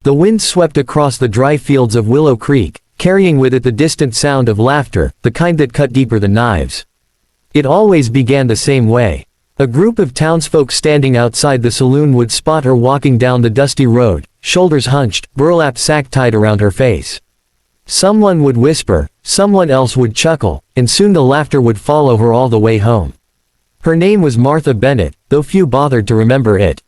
The wind swept across the dry fields of Willow Creek, carrying with it the distant sound of laughter, the kind that cut deeper than knives. It always began the same way. A group of townsfolk standing outside the saloon would spot her walking down the dusty road, shoulders hunched, burlap sack tied around her face. Someone would whisper, someone else would chuckle, and soon the laughter would follow her all the way home. Her name was Martha Bennett, though few bothered to remember it.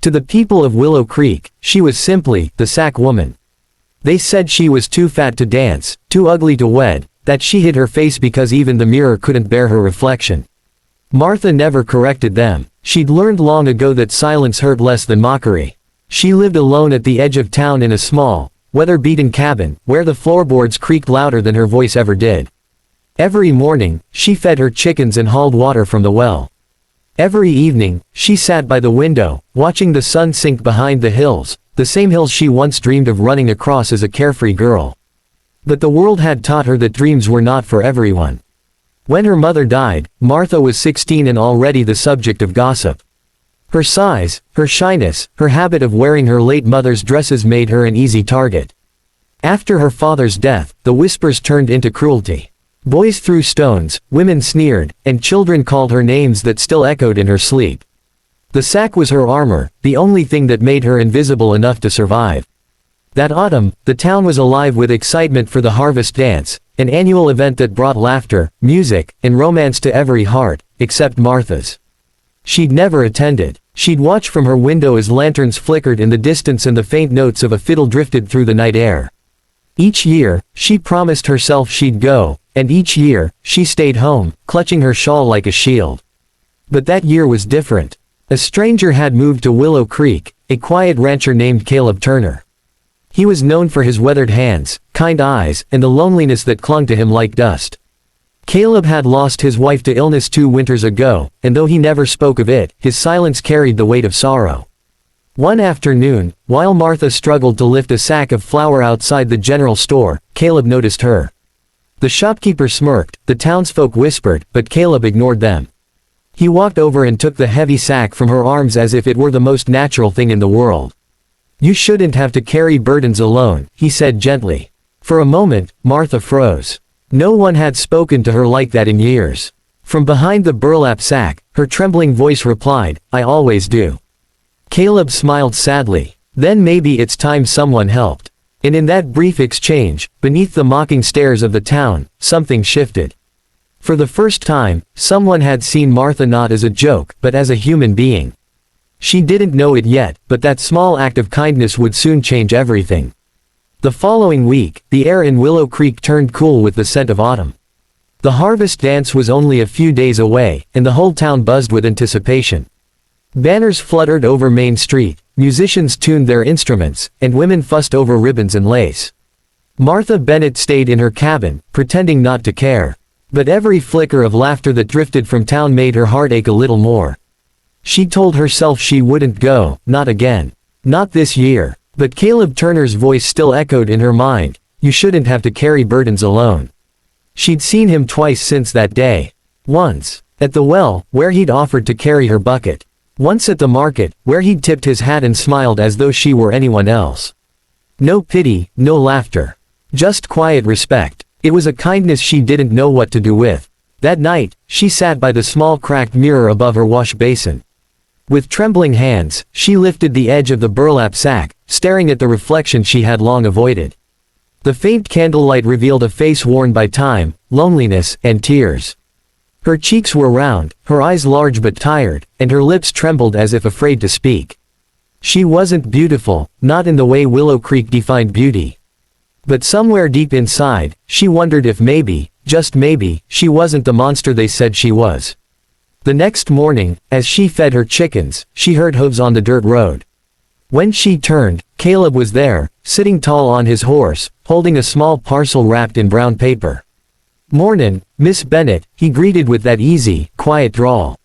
To the people of Willow Creek, she was simply the sack woman. They said she was too fat to dance, too ugly to wed, that she hid her face because even the mirror couldn't bear her reflection. Martha never corrected them. She'd learned long ago that silence hurt less than mockery. She lived alone at the edge of town in a small, weather-beaten cabin, where the floorboards creaked louder than her voice ever did. Every morning, she fed her chickens and hauled water from the well. Every evening, she sat by the window, watching the sun sink behind the hills, the same hills she once dreamed of running across as a carefree girl. But the world had taught her that dreams were not for everyone. When her mother died, Martha was 16 and already the subject of gossip. Her size, her shyness, her habit of wearing her late mother's dresses made her an easy target. After her father's death, the whispers turned into cruelty. Boys threw stones, women sneered, and children called her names that still echoed in her sleep. The sack was her armor, the only thing that made her invisible enough to survive. That autumn, the town was alive with excitement for the harvest dance, an annual event that brought laughter, music, and romance to every heart, except Martha's. She'd never attended. She'd watch from her window as lanterns flickered in the distance and the faint notes of a fiddle drifted through the night air. Each year, she promised herself she'd go, and each year, she stayed home, clutching her shawl like a shield. But that year was different. A stranger had moved to Willow Creek, a quiet rancher named Caleb Turner. He was known for his weathered hands, kind eyes, and the loneliness that clung to him like dust. Caleb had lost his wife to illness 2 winters ago, and though he never spoke of it, his silence carried the weight of sorrow. One afternoon, while Martha struggled to lift a sack of flour outside the general store, Caleb noticed her. The shopkeeper smirked, the townsfolk whispered, but Caleb ignored them. He walked over and took the heavy sack from her arms as if it were the most natural thing in the world. "You shouldn't have to carry burdens alone," he said gently. For a moment, Martha froze. No one had spoken to her like that in years. From behind the burlap sack, her trembling voice replied, "I always do." Caleb smiled sadly. Then maybe it's time someone helped. And in that brief exchange, beneath the mocking stares of the town, something shifted. For the first time, someone had seen Martha not as a joke, but as a human being. She didn't know it yet, but that small act of kindness would soon change everything. The following week, the air in Willow Creek turned cool with the scent of autumn. The harvest dance was only a few days away, and the whole town buzzed with anticipation. Banners fluttered over Main Street, musicians tuned their instruments, and women fussed over ribbons and lace. Martha Bennett stayed in her cabin, pretending not to care. But every flicker of laughter that drifted from town made her heart ache a little more. She told herself she wouldn't go, not again. Not this year. But Caleb Turner's voice still echoed in her mind, "You shouldn't have to carry burdens alone." She'd seen him twice since that day. Once, at the well, where he'd offered to carry her bucket. Once at the market, where he'd tipped his hat and smiled as though she were anyone else. No pity, no laughter. Just quiet respect. It was a kindness she didn't know what to do with. That night, she sat by the small cracked mirror above her wash basin. With trembling hands, she lifted the edge of the burlap sack, staring at the reflection she had long avoided. The faint candlelight revealed a face worn by time, loneliness, and tears. Her cheeks were round, her eyes large but tired, and her lips trembled as if afraid to speak. She wasn't beautiful, not in the way Willow Creek defined beauty. But somewhere deep inside, she wondered if maybe, just maybe, she wasn't the monster they said she was. The next morning, as she fed her chickens, she heard hooves on the dirt road. When she turned, Caleb was there, sitting tall on his horse, holding a small parcel wrapped in brown paper. "Mornin', Miss Bennett," he greeted with that easy, quiet drawl.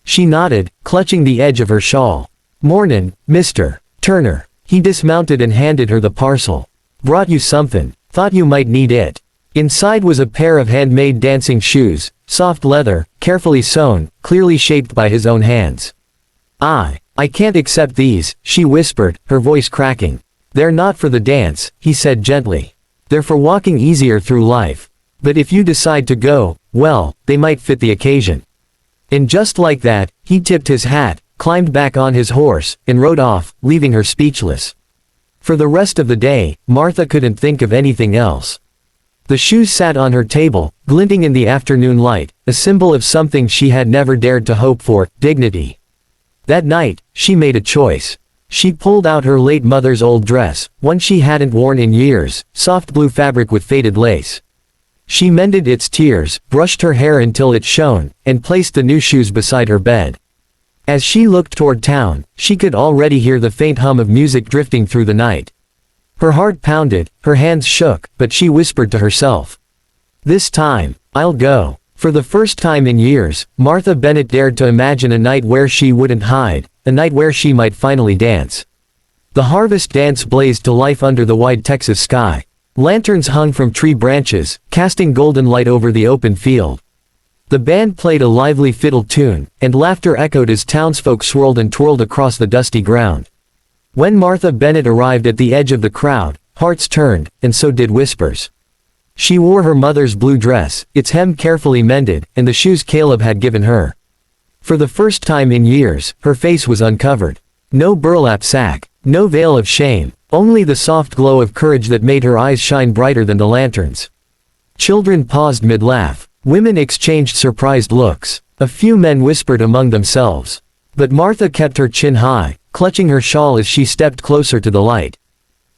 She nodded, clutching the edge of her shawl. "Mornin', Mr. Turner." He dismounted and handed her the parcel. "Brought you something. Thought you might need it." Inside was a pair of handmade dancing shoes, soft leather, carefully sewn, clearly shaped by his own hands. I can't accept these," she whispered, her voice cracking. "They're not for the dance," he said gently. "They're for walking easier through life. But if you decide to go, well, they might fit the occasion." And just like that, he tipped his hat, climbed back on his horse, and rode off, leaving her speechless. For the rest of the day, Martha couldn't think of anything else. The shoes sat on her table, glinting in the afternoon light, a symbol of something she had never dared to hope for, dignity. That night, she made a choice. She pulled out her late mother's old dress, one she hadn't worn in years, soft blue fabric with faded lace. She mended its tears, brushed her hair until it shone, and placed the new shoes beside her bed. As she looked toward town, she could already hear the faint hum of music drifting through the night. Her heart pounded, her hands shook, but she whispered to herself, "This time, I'll go." For the first time in years, Martha Bennett dared to imagine a night where she wouldn't hide, a night where she might finally dance. The harvest dance blazed to life under the wide Texas sky. Lanterns hung from tree branches, casting golden light over the open field. The band played a lively fiddle tune, and laughter echoed as townsfolk swirled and twirled across the dusty ground. When Martha Bennett arrived at the edge of the crowd, hearts turned, and so did whispers. She wore her mother's blue dress, its hem carefully mended, and the shoes Caleb had given her. For the first time in years, her face was uncovered. No burlap sack, no veil of shame, only the soft glow of courage that made her eyes shine brighter than the lanterns. Children paused mid-laugh. Women exchanged surprised looks. A few men whispered among themselves. But Martha kept her chin high, clutching her shawl as she stepped closer to the light.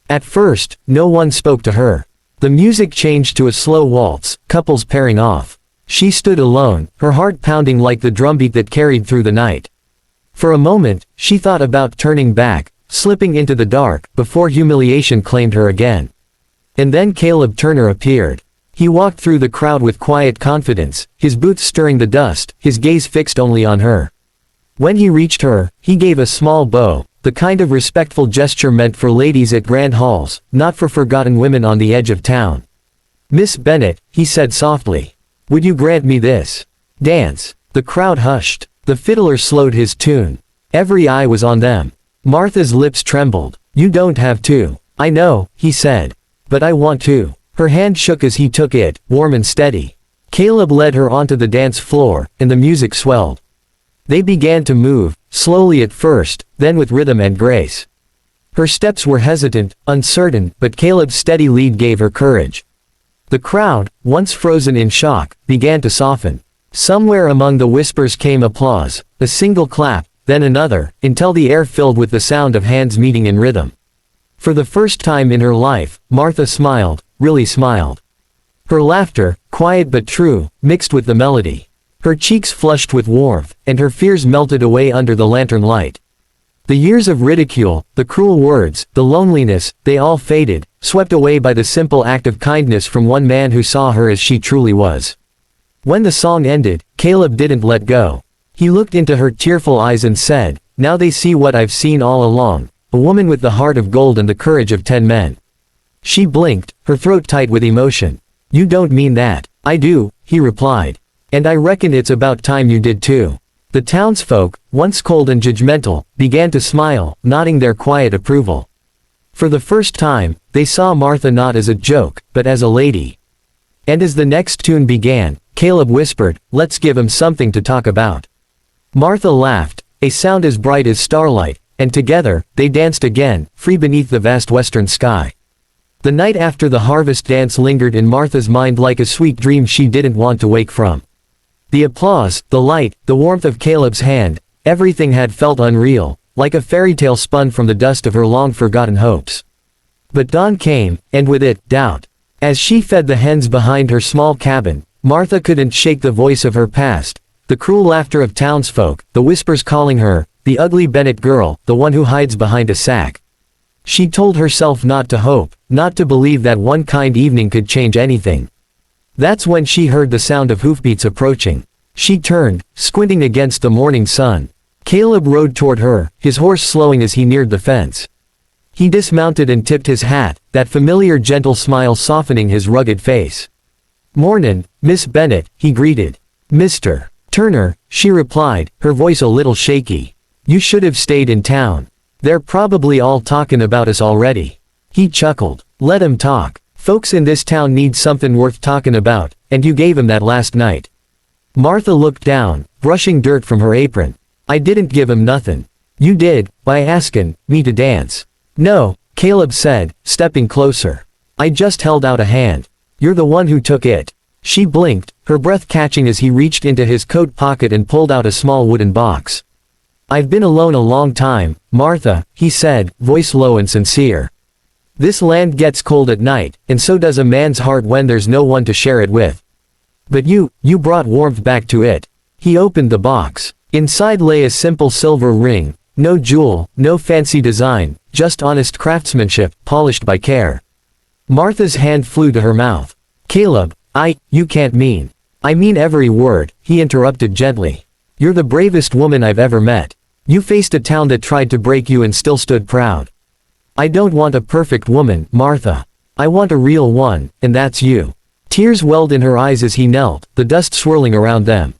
At first, no one spoke to her. The music changed to a slow waltz, couples pairing off. She stood alone, her heart pounding like the drumbeat that carried through the night. For a moment, she thought about turning back, slipping into the dark, before humiliation claimed her again. And then Caleb Turner appeared. He walked through the crowd with quiet confidence, his boots stirring the dust, his gaze fixed only on her. When he reached her, he gave a small bow, the kind of respectful gesture meant for ladies at grand halls, not for forgotten women on the edge of town. "Miss Bennett," he said softly, "would you grant me this dance?" The crowd hushed. The fiddler slowed his tune. Every eye was on them. Martha's lips trembled. "You don't have to." "I know," he said. "But I want to." Her hand shook as he took it, warm and steady. Caleb led her onto the dance floor, and the music swelled. They began to move, slowly at first, then with rhythm and grace. Her steps were hesitant, uncertain, but Caleb's steady lead gave her courage. The crowd, once frozen in shock, began to soften. Somewhere among the whispers came applause, a single clap, then another, until the air filled with the sound of hands meeting in rhythm. For the first time in her life, Martha smiled, really smiled. Her laughter, quiet but true, mixed with the melody. Her cheeks flushed with warmth, and her fears melted away under the lantern light. The years of ridicule, the cruel words, the loneliness, they all faded, swept away by the simple act of kindness from one man who saw her as she truly was. When the song ended, Caleb didn't let go. He looked into her tearful eyes and said, "Now they see what I've seen all along, a woman with the heart of gold and the courage of 10 men." She blinked, her throat tight with emotion. "You don't mean that." "I do," he replied. "And I reckon it's about time you did too." The townsfolk, once cold and judgmental, began to smile, nodding their quiet approval. For the first time, they saw Martha not as a joke, but as a lady. And as the next tune began, Caleb whispered, "Let's give him something to talk about." Martha laughed, a sound as bright as starlight, and together, they danced again, free beneath the vast western sky. The night after the harvest dance lingered in Martha's mind like a sweet dream she didn't want to wake from. The applause, the light, the warmth of Caleb's hand, everything had felt unreal, like a fairy tale spun from the dust of her long-forgotten hopes. But dawn came, and with it, doubt. As she fed the hens behind her small cabin, Martha couldn't shake the voice of her past, the cruel laughter of townsfolk, the whispers calling her, the ugly Bennett girl, the one who hides behind a sack. She told herself not to hope, not to believe that one kind evening could change anything. That's when she heard the sound of hoofbeats approaching. She turned, squinting against the morning sun. Caleb rode toward her, his horse slowing as he neared the fence. He dismounted and tipped his hat, that familiar gentle smile softening his rugged face. "Mornin', Miss Bennett," he greeted. "Mr. Turner," she replied, her voice a little shaky. "You should have stayed in town. They're probably all talkin' about us already." He chuckled. Let him talk. Folks in this town need something worth talking about, and you gave him that last night. Martha looked down, brushing dirt from her apron. I didn't give him nothing. You did, by asking me to dance. No, Caleb said, stepping closer. I just held out a hand. You're the one who took it. She blinked, her breath catching as he reached into his coat pocket and pulled out a small wooden box. I've been alone a long time, Martha, he said, voice low and sincere. This land gets cold at night, and so does a man's heart when there's no one to share it with. But you brought warmth back to it. He opened the box. Inside lay a simple silver ring, no jewel, no fancy design, just honest craftsmanship, polished by care. Martha's hand flew to her mouth. Caleb, you can't mean. I mean every word, he interrupted gently. You're the bravest woman I've ever met. You faced a town that tried to break you and still stood proud. I don't want a perfect woman, Martha. I want a real one, and that's you. Tears welled in her eyes as he knelt, the dust swirling around them.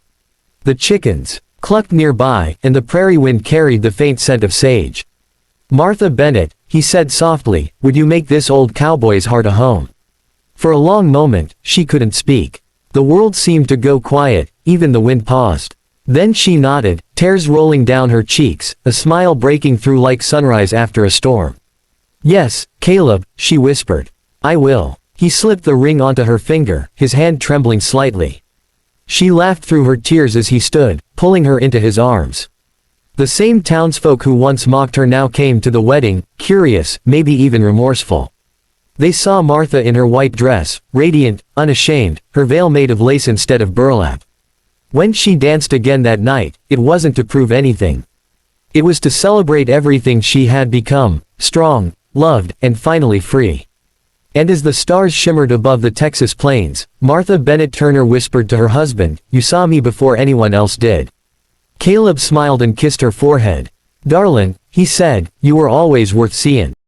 The chickens clucked nearby, and the prairie wind carried the faint scent of sage. Martha Bennett, he said softly, would you make this old cowboy's heart a home? For a long moment, she couldn't speak. The world seemed to go quiet, even the wind paused. Then she nodded, tears rolling down her cheeks, a smile breaking through like sunrise after a storm. Yes, Caleb, she whispered. I will. He slipped the ring onto her finger, his hand trembling slightly. She laughed through her tears as he stood, pulling her into his arms. The same townsfolk who once mocked her now came to the wedding, curious, maybe even remorseful. They saw Martha in her white dress, radiant, unashamed, her veil made of lace instead of burlap. When she danced again that night, it wasn't to prove anything. It was to celebrate everything she had become, strong, loved, and finally free. And as the stars shimmered above the Texas plains, Martha Bennett Turner whispered to her husband, you saw me before anyone else did. Caleb smiled and kissed her forehead. Darling, he said, you were always worth seeing.